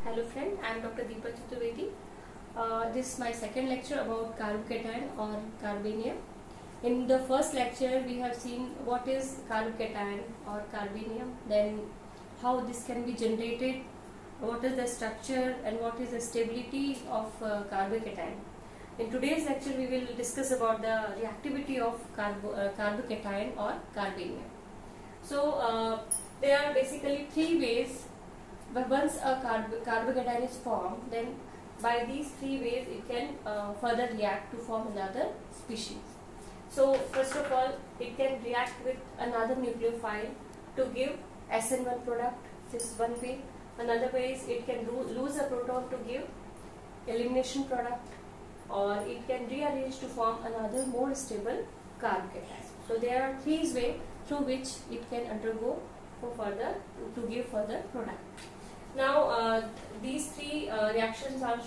Hello friend, I am Dr. Deepa Chaturvedi. This is my second lecture about carbocation or carbanium. In the first lecture we have seen what is carbocation or carbanium, then how this can be generated, what is the structure and what is the stability of carbocation. In today's lecture we will discuss about the reactivity of carbocation or carbanium. So there are basically three ways. But once a carbocation is formed, then by these three ways it can further react to form another species. So first of all, it can react with another nucleophile to give SN1 product. This is one way. Another way is it can lose a proton to give elimination product, or it can rearrange to form another more stable carbocation. So there are three ways through which it can undergo for further to give further product. Now these three reactions are,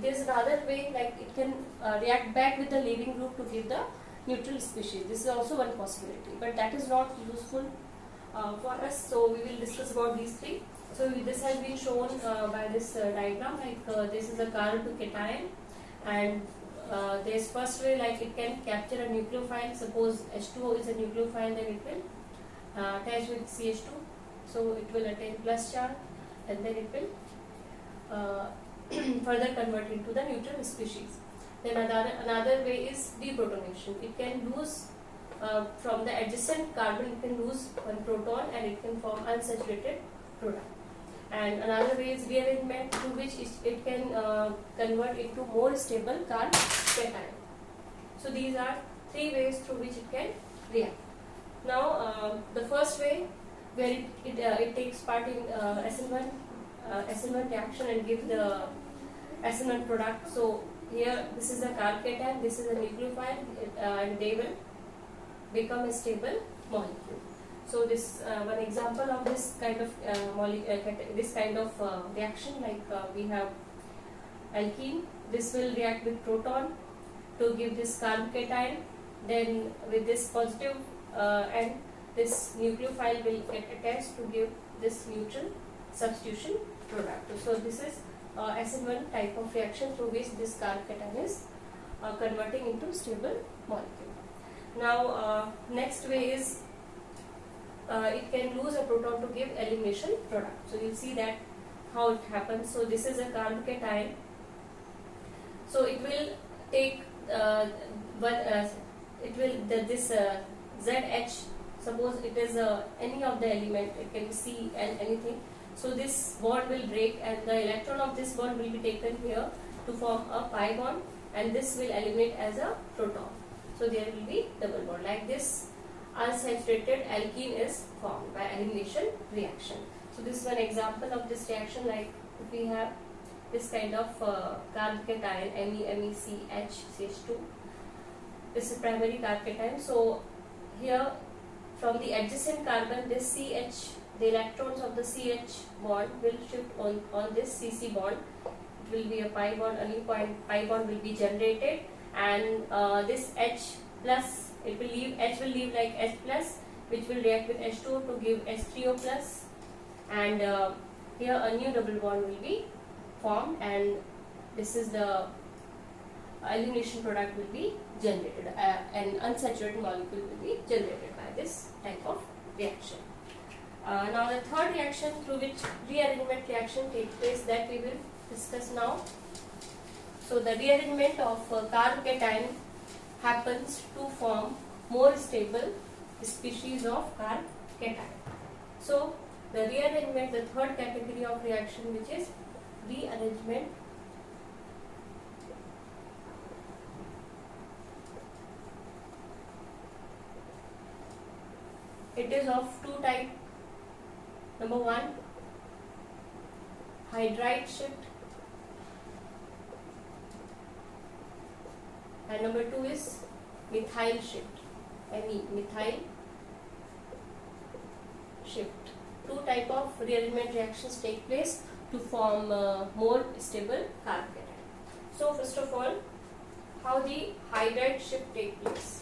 there is another way, like it can react back with the leaving group to give the neutral species. This is also one possibility, but that is not useful for us. So we will discuss about these three. So this has been shown by this diagram, like this is a carbocation, and this first way, like it can capture a nucleophile. Suppose H2O is a nucleophile, then it will attach with CH2, so it will attain plus charge, and then it will further convert into the neutral species. Then another way is deprotonation. It can lose from the adjacent carbon, it can lose one proton and it can form unsaturated product. And another way is rearrangement, through which it can convert into more stable carbocation. So these are three ways through which it can react. Now the first way, where it takes part in SN1 reaction and gives the SN1 product. So here this is a carbocation, this is a nucleophile, and they will become a stable molecule. So this one example of this kind of reaction, like we have alkene. This will react with proton to give this carbocation. Then with this positive and this nucleophile will get attached to give this neutral substitution product. So this is SN1 type of reaction through which this carbocation is converting into stable molecule. Now next way is it can lose a proton to give elimination product. So you'll see that how it happens. So this is a carbocation. So it will take this ZH. Suppose it is any of the element, it can be C and anything. So this bond will break and the electron of this bond will be taken here to form a pi bond, and this will eliminate as a proton. So there will be double bond. Like this unsaturated alkene is formed by elimination reaction. So this is one example of this reaction, like if we have this kind of carbocation MECH2. This is primary carbocation. So here from the adjacent carbon, this CH, the electrons of the CH bond will shift on this CC bond. It will be a pi bond, a new pi bond will be generated, and this H plus, H will leave like H plus, which will react with H2O to give H3O plus, and here a new double bond will be formed, and this is the elimination product will be generated. An unsaturated molecule will be generated by this type of reaction. Now the third reaction through which rearrangement reaction takes place, that we will discuss now. So the rearrangement of carbocation happens to form more stable species of carbocation. So the rearrangement, the third category of reaction, which is rearrangement. It is of two types. Number one, hydride shift, and number two is methyl shift. Methyl shift. Two type of rearrangement reactions take place to form more stable carbocation. So first of all, how the hydride shift take place.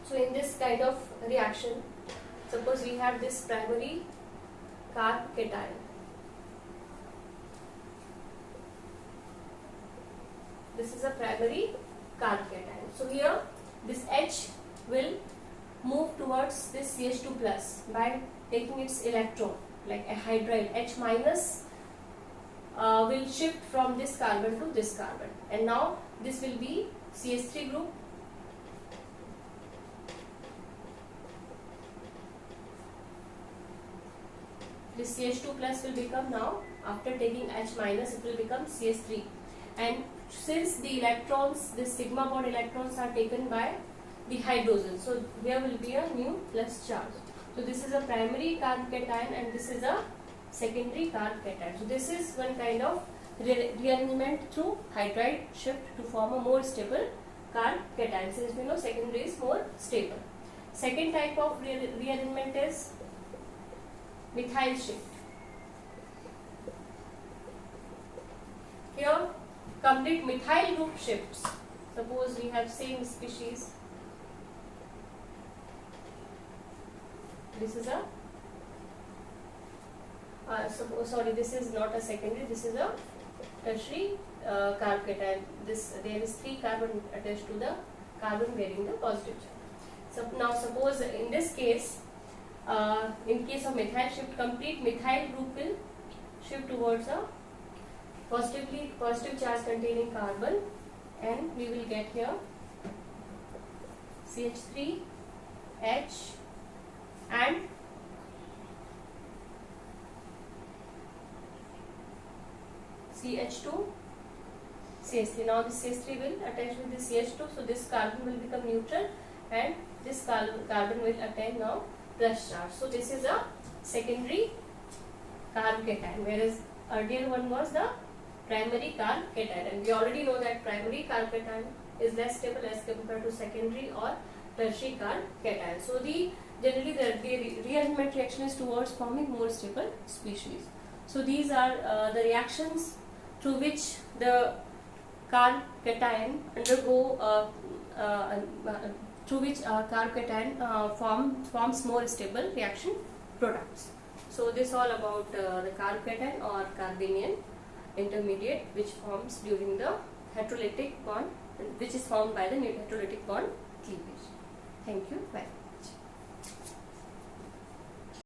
So in this kind of reaction, Suppose we have this primary carb cation. This is a primary carb cation. So here this H will move towards this CH2 plus by taking its electron, like a hydride. H minus will shift from this carbon to this carbon, and now this will be CH3 group. This CH2 plus will become, now after taking H minus, it will become CH3, and since the electrons, this sigma bond electrons are taken by the hydrogen, so there will be a new plus charge. So this is a primary carb cation and this is a secondary carb cation. So this is one kind of rearrangement through hydride shift to form a more stable carb cation, since we know secondary is more stable. Second type of rearrangement is methyl shift. Here complete methyl group shifts. Suppose we have same species. This is a this is not a secondary, this is a tertiary carb cation. There is 3 carbon attached to the carbon bearing the positive charge. So now suppose in this case, in case of methyl shift, complete methyl group will shift towards a positive charge containing carbon, and we will get here CH3, H and CH2, CH3. Now this CH3 will attach with this CH2, so this carbon will become neutral and this carbon will attain now plus charge. So this is a secondary carb cation, whereas earlier one was the primary carb cation, and we already know that primary carb cation is less stable as compared to secondary or tertiary carb cation. So generally the rearrangement reaction is towards forming more stable species. So these are the reactions through which the carb cation undergo through which carb cation forms more stable reaction products. So this all about the carb cation or carbanion intermediate, which forms during the heterolytic bond, which is formed by the heterolytic bond cleavage. Thank you. Bye.